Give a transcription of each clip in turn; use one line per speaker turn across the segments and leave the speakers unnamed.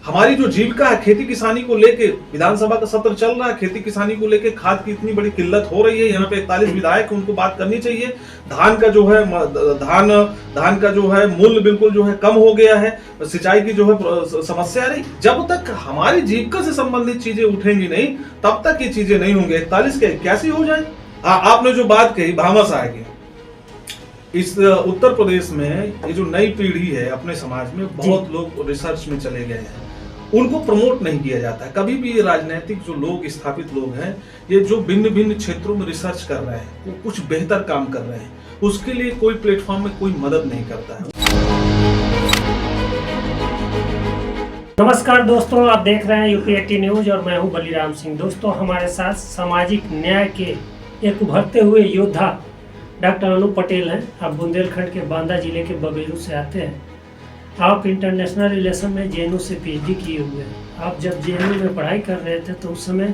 हमारी जो जीविका है खेती किसानी को लेके, विधानसभा का सत्र चल रहा है, खेती किसानी को लेके खाद की इतनी बड़ी किल्लत हो रही है, यहाँ पे 41 विधायक उनको बात करनी चाहिए। धान का जो है धान का जो है मूल्य बिल्कुल जो है कम हो गया है, सिंचाई की जो है समस्या रही। जब तक हमारी जीविका से संबंधित चीजें उठेंगी नहीं तब तक ये चीजें नहीं होंगी। 41 के 81 हो जाए। आपने जो बात कही भामाशाह की, इस उत्तर प्रदेश में ये जो नई पीढ़ी है अपने समाज में, बहुत लोग रिसर्च में चले गए हैं, उनको प्रमोट नहीं किया जाता है। कभी भी ये राजनीतिक जो लोग, स्थापित लोग हैं, ये जो भिन्न भिन्न क्षेत्रों में रिसर्च कर रहे हैं, वो कुछ बेहतर काम कर रहे हैं, उसके लिए कोई प्लेटफॉर्म में कोई मदद नहीं करता है।
नमस्कार दोस्तों, आप देख रहे हैं यूपी 80 न्यूज और मैं हूं बलिराम सिंह। दोस्तों, हमारे साथ सामाजिक न्याय के एक उभरते हुए योद्धा डॉक्टर अनूप पटेल हैं। आप बुंदेलखंड के बांदा जिले के बबेरू से आते हैं। आप इंटरनेशनल रिलेशन में जेएनयू से पीएचडी किए हुए हैं। आप जब जेएनयू में पढ़ाई कर रहे थे तो उस समय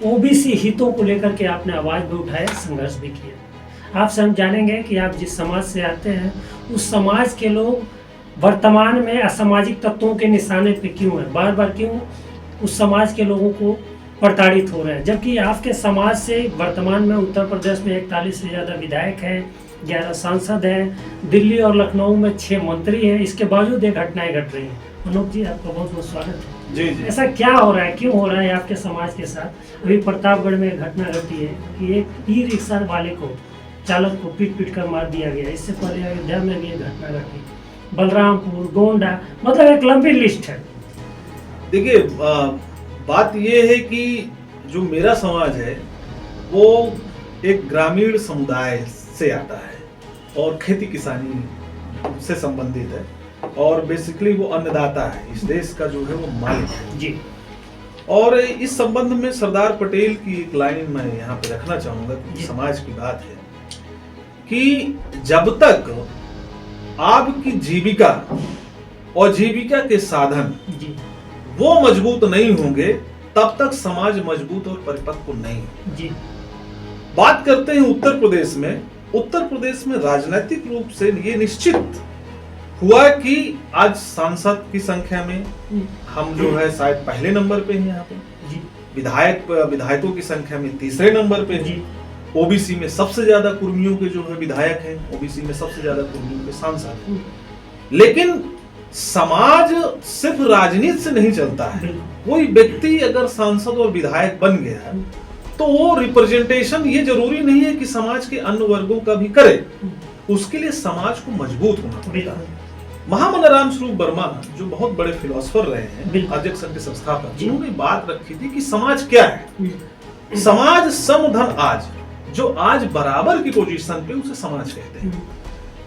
ओबीसी हितों को लेकर के आपने आवाज़ भी उठाया, संघर्ष भी किया। आपसे हम जानेंगे कि आप जिस समाज से आते हैं उस समाज के लोग वर्तमान में असामाजिक तत्वों के निशाने पे क्यों हैं, बार बार क्यों उस समाज के लोगों को प्रताड़ित हो रहे हैं, जबकि आपके समाज से वर्तमान में उत्तर प्रदेश में 41 से ज़्यादा विधायक हैं, 11 सांसद हैं, दिल्ली और लखनऊ में 6 मंत्री हैं। इसके बावजूद ये घटनाएं घट रही हैं। अनूप जी, आपका बहुत बहुत स्वागत है।
जी जी।
ऐसा क्या हो रहा है, क्यों हो रहा है आपके समाज के साथ? अभी प्रतापगढ़ में एक घटना घटी है कि एक ई रिक्शा वाले को, चालक को पीट कर मार दिया गया। इससे पहले अयोध्या में भी एक घटना घटी, बलरामपुर, गोंडा, मतलब एक लंबी लिस्ट है।
देखिए, बात यह है कि जो मेरा समाज है वो एक ग्रामीण समुदाय से आता है और खेती किसानी से संबंधित है, और बेसिकली वो अन्नदाता है, इस देश का जो है वो मालिक है
जी।
और इस संबंध में सरदार पटेल की एक लाइन मैं यहाँ पे रखना चाहूंगा कि समाज की बात है कि जब तक आपकी जीविका और जीविका के साधन
जी
वो मजबूत नहीं होंगे तब तक समाज मजबूत और परिपक्व नहीं।
जी।
बात करते हैं उत्तर प्रदेश में। उत्तर प्रदेश में राजनीतिक रूप से ये निश्चित हुआ कि आज सांसद की संख्या में हम जो है शायद पहले नंबर पे हैं यहाँ पे
जी।
विधायकों की संख्या में तीसरे नंबर पे जी। ओबीसी में सबसे ज्यादा कुर्मियों के जो है विधायक हैं, ओबीसी में सबसे ज्यादा कुर्मियों के सांसद हैं। लेकिन समाज सिर्फ राजनीति से नहीं चलता है। कोई व्यक्ति अगर सांसद और विधायक बन गया तो वो रिप्रेजेंटेशन, ये जरूरी नहीं है कि समाज के अन्य वर्गों का भी करे, उसके लिए समाज को मजबूत होना पड़ता है। महामना रामस्वरूप वर्मा जो बहुत बड़े फिलोसोफर रहे हैं, आर्य संघ के संस्थापक, उन्होंने बात रखी थी कि समाज क्या है। समाज समधन आज, जो आज बराबर की पोजीशन पे, उसे समाज कहते हैं।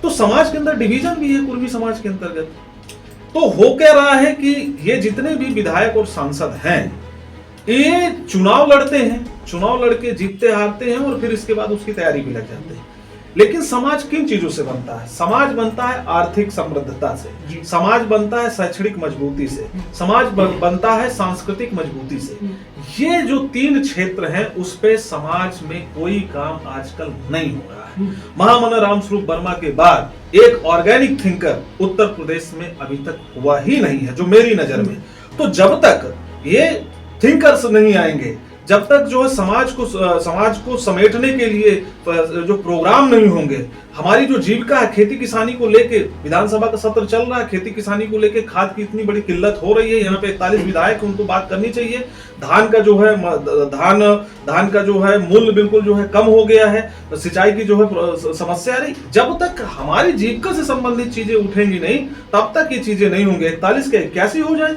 तो समाज के अंदर डिवीजन भी है कुर्मी समाज के अंतर्गत। तो हो क्या रहा है कि ये जितने भी विधायक और सांसद हैं, ये चुनाव लड़ते हैं, चुनाव लड़के जीतते हारते हैं और फिर इसके बाद उसकी तैयारी भी लग जाते हैं। लेकिन समाज किन चीजों से बनता है? समाज बनता है आर्थिक समृद्धता से, समाज बनता है शैक्षणिक मजबूती से, समाज बनता है सांस्कृतिक मजबूती से। ये जो 3 क्षेत्र हैं उस पे समाज में कोई काम आजकल नहीं हो रहा है। महामना रामस्वरूप वर्मा के बाद एक ऑर्गेनिक थिंकर उत्तर प्रदेश में अभी तक हुआ ही नहीं है, जो मेरी नजर में। तो जब तक ये थिंकर्स नहीं आएंगे, जब तक जो है समाज को समेटने के लिए जो प्रोग्राम नहीं होंगे, हमारी जो जीविका है खेती किसानी को लेके, विधानसभा का सत्र चल रहा है, खेती किसानी को लेके खाद की इतनी बड़ी किल्लत हो रही है, यहाँ पे 41 विधायक उनको बात करनी चाहिए। धान का जो है धान का जो है मूल्य बिल्कुल जो है कम हो गया है, सिंचाई की जो है समस्या रही। जब तक हमारी जीविका से संबंधित चीजें उठेंगी नहीं तब तक ये चीजें नहीं होंगी। 41 के 81 हो जाए,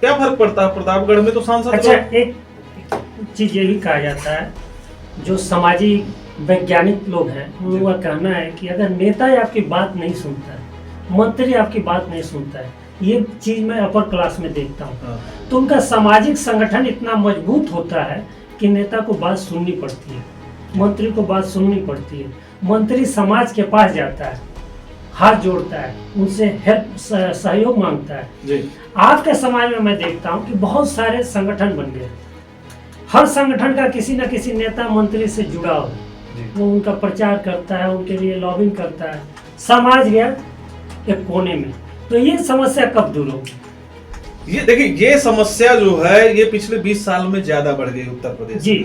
क्या फर्क पड़ता है? प्रतापगढ़ में तो सांसद।
अच्छा, एक चीज ये भी कहा जाता है, जो सामाजिक वैज्ञानिक लोग हैं उनका कहना है कि अगर नेता आपकी बात नहीं सुनता है, मंत्री आपकी बात नहीं सुनता है, ये चीज मैं अपर क्लास में देखता हूँ, तो उनका सामाजिक संगठन इतना मजबूत होता है कि नेता को बात सुननी पड़ती है, मंत्री को बात सुननी पड़ती है। मंत्री समाज के पास जाता है, हाथ जोड़ता है, उनसे हेल्प, सहयोग मांगता है। आपके समाज में मैं देखता हूँ कि बहुत सारे संगठन बन गए। हर संगठन का किसी न किसी नेता मंत्री से जुड़ा हो, वो उनका प्रचार करता है, उनके लिए लॉबिंग करता है। समाज गया एक कोने में। तो ये समस्या कब दूर होगी?
ये देखिए, ये समस्या जो है ये पिछले 20 साल में ज्यादा बढ़ गई उत्तर प्रदेश
जी।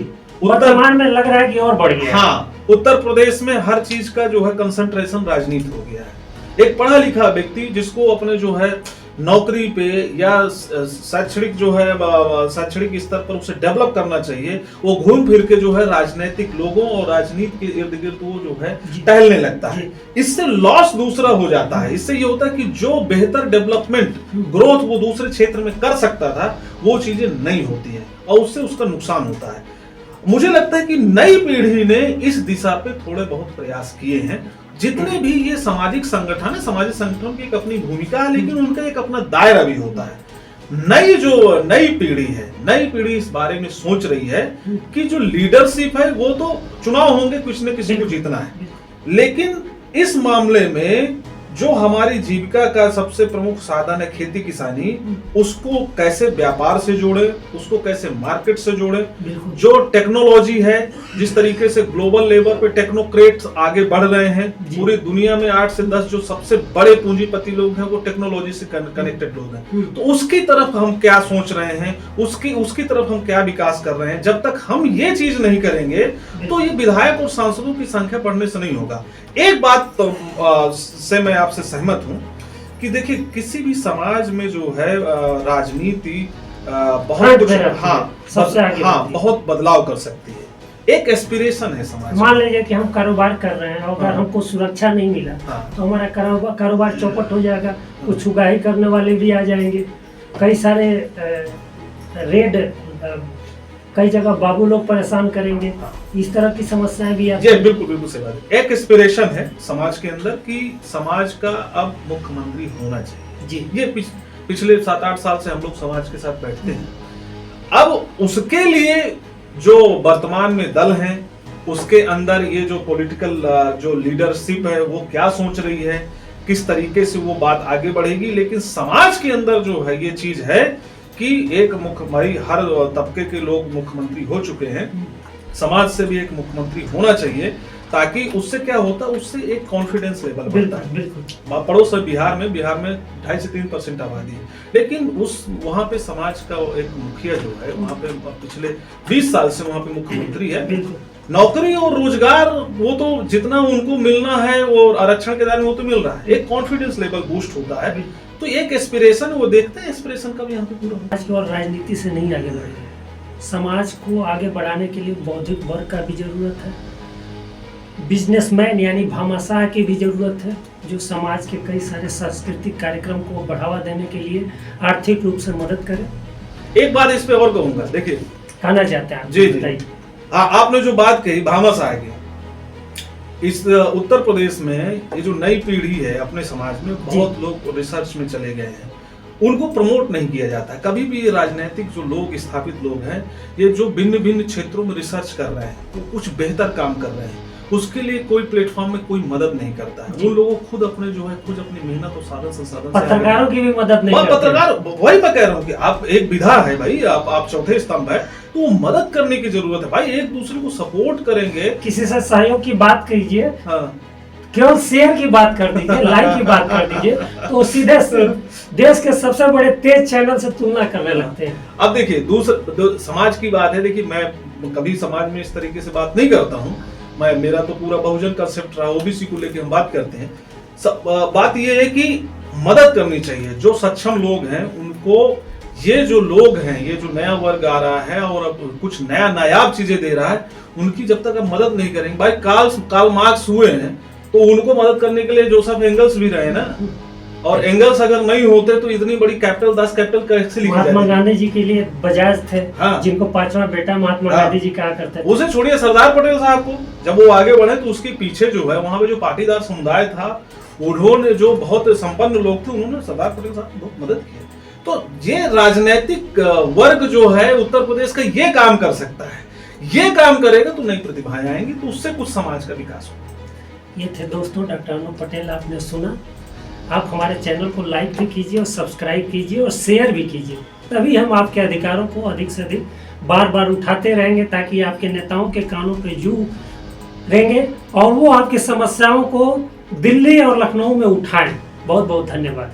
उत्तर
वर्तमान में लग रहा है कि और बढ़ गया है।
हाँ, उत्तर प्रदेश में हर चीज का जो है कंसंट्रेशन राजनीति हो गया है। एक पढ़ा लिखा व्यक्ति जिसको अपने जो है नौकरी पे या शैक्षणिक जो है शैक्षणिक स्तर पर उसे डेवलप करना चाहिए, वो घूम फिर के जो है राजनीतिक लोगों और राजनीति के इर्द गिर्द वो जो है टहलने लगता है। इससे लॉस दूसरा हो जाता है। इससे ये होता है कि जो बेहतर डेवलपमेंट ग्रोथ वो दूसरे क्षेत्र में कर सकता था वो चीजें नहीं होती है और उससे उसका नुकसान होता है। मुझे लगता है कि नई पीढ़ी ने इस दिशा पे थोड़े बहुत प्रयास किए हैं। जितने भी ये सामाजिक संगठन है, सामाजिक संगठन की एक अपनी भूमिका है, लेकिन उनका एक अपना दायरा भी होता है। नई पीढ़ी है, नई पीढ़ी इस बारे में सोच रही है कि जो लीडरशिप है वो तो चुनाव होंगे, कुछ न किसी को जीतना है, लेकिन इस मामले में जो हमारी जीविका का सबसे प्रमुख साधन है खेती किसानी, उसको कैसे व्यापार से जोड़े, उसको कैसे मार्केट से जोड़े। जो टेक्नोलॉजी है, जिस तरीके से ग्लोबल लेवल पे टेक्नोक्रेट्स आगे बढ़ रहे हैं, पूरी दुनिया में 8 से 10 जो सबसे बड़े पूंजीपति लोग हैं वो टेक्नोलॉजी से कनेक्टेड लोग हैं। तो उसकी तरफ हम क्या सोच रहे हैं, उसकी तरफ हम क्या विकास कर रहे हैं। जब तक हम ये चीज नहीं करेंगे तो ये विधायक और सांसदों की संख्या बढ़ने से नहीं होगा। एक बात से मैं आपसे सहमत हूं कि देखिए, किसी भी समाज में जो है राजनीति बहुत बहुत बदलाव कर सकती है। एक एस्पिरेशन है समाज।
मान लीजिए कि हम कारोबार कर रहे हैं और अगर हमको सुरक्षा नहीं मिला तो हमारा कारोबार चौपट हो जाएगा। कुछ उगाही करने वाले भी आ जाएंगे, कई सारे रेड कई जगह बाबू लोग परेशान करेंगे। इस तरह की समस्याएं भी आती
हैं। बिल्कुल सही बात है। एक एस्पिरेशन है समाज के अंदर कि समाज का अब मुख्यमंत्री होना चाहिए जी। ये पिछले 7-8 साल से हम लोग समाज के साथ बैठते हैं। अब उसके लिए जो वर्तमान में दल हैं, उसके अंदर ये जो पॉलिटिकल जो लीडरशिप है वो क्या सोच रही है, किस तरीके से वो बात आगे बढ़ेगी। लेकिन समाज के अंदर जो है ये चीज है कि एक मुख्यमंत्री, हर तबके के लोग मुख्यमंत्री हो चुके हैं, समाज से भी एक मुख्यमंत्री होना चाहिए, ताकि उससे क्या होता है, उससे एक कॉन्फिडेंस लेवल बढ़ता है। पड़ोस है बिहार में 2.5 से 3% आबादी है, लेकिन वहाँ पे समाज का एक मुखिया जो है वहाँ पे पिछले 20 साल से वहाँ पे मुख्यमंत्री है। नौकरी और रोजगार वो तो जितना उनको मिलना है और आरक्षण के दायरे में वो तो मिल रहा है। एक कॉन्फिडेंस लेवल बूस्ट होता है, तो एक एस्पिरेशन वो देखते हैं, एस्पिरेशन का भी यहाँ पे पूरा।
समाज की और राजनीति से नहीं आगे बढ़ेगा। समाज को आगे बढ़ाने के लिए बौद्धिक वर्ग का भी जरूरत है, बिजनेसमैन यानी भामाशाह की भी जरूरत है, जो समाज के कई सारे सांस्कृतिक कार्यक्रम को बढ़ावा देने के लिए आर्थिक रूप से मदद करे।
एक बात इस पे और कहूंगा, देखिए
कहना चाहते हैं
जी जी। आपने जो बात कही भामाशाह की, इस उत्तर प्रदेश में ये जो नई पीढ़ी है अपने समाज में, बहुत लोग रिसर्च में चले गए हैं, उनको प्रमोट नहीं किया जाता। कभी भी ये राजनीतिक जो लोग, स्थापित लोग हैं, ये जो भिन्न भिन्न क्षेत्रों में रिसर्च कर रहे हैं, वो कुछ बेहतर काम कर रहे हैं, उसके लिए कोई प्लेटफॉर्म में कोई मदद नहीं करता है। उन लोगों खुद अपने जो है खुद अपनी मेहनत और साधन संसाधन,
पत्रकारों की भी मदद नहीं करते।
पत्रकार, वही मैं कह रहा हूँ कि आप एक विधा है भाई, आप चौथे स्तंभ है, तो मदद करने की जरूरत है भाई। एक दूसरे को सपोर्ट करेंगे,
किसी से सहयोग की बात कीजिए, केवल शेयर की बात कर दीजिए, लाइक की बात कर दीजिए, तो सीधे देश के सबसे बड़े तेज चैनल से तुलना करने लगते हैं।
अब देखिए, समाज की बात है। देखिए, मैं कभी समाज में इस तरीके से बात नहीं करता हूँ। मेरा तो पूरा बहुजन कंसेप्ट रहा, ओबीसी को लेकर हम बात करते हैं। बात यह है कि मदद करनी चाहिए। जो सक्षम लोग हैं उनको, ये जो लोग हैं, ये जो नया वर्ग आ रहा है और अब कुछ नया नायाब चीजें दे रहा है, उनकी जब तक आप मदद नहीं करेंगे, भाई कार्ल मार्क्स हुए हैं तो उनको मदद करने के लिए जोसेफ एंगल्स भी रहे ना, और एंगल्स अगर नहीं होते तो इतनी बड़ी कैपिटल 10 कैपिटल कैसे लिखी जाती।
महात्मा गांधी जी के लिए बजाज थे, जिनको 5वां बेटा महात्मा गांधी जी कहा करते थे।
उसे छोड़िए सरदार पटेल साहब को, जब वो आगे बढ़े तो उसके पीछे जो है वहां पे जो पाटीदार समुदाय था, उन्होंने जो बहुत संपन्न लोग थे, उन्होंने सरदार पटेल साहब को बहुत मदद की। तो ये राजनीतिक वर्ग जो है उत्तर प्रदेश का, ये काम कर सकता है। ये काम करेगा तो नई प्रतिभाएं आएंगी, तो उससे कुछ समाज का विकास होगा।
ये थे दोस्तों डॉक्टर अनूप पटेल, आपने सुना। आप हमारे चैनल को लाइक भी कीजिए और सब्सक्राइब कीजिए और शेयर भी कीजिए, तभी हम आपके अधिकारों को अधिक से अधिक बार बार उठाते रहेंगे, ताकि आपके नेताओं के कानों पे जू रहेंगे और वो आपकी समस्याओं को दिल्ली और लखनऊ में उठाएं। बहुत बहुत धन्यवाद।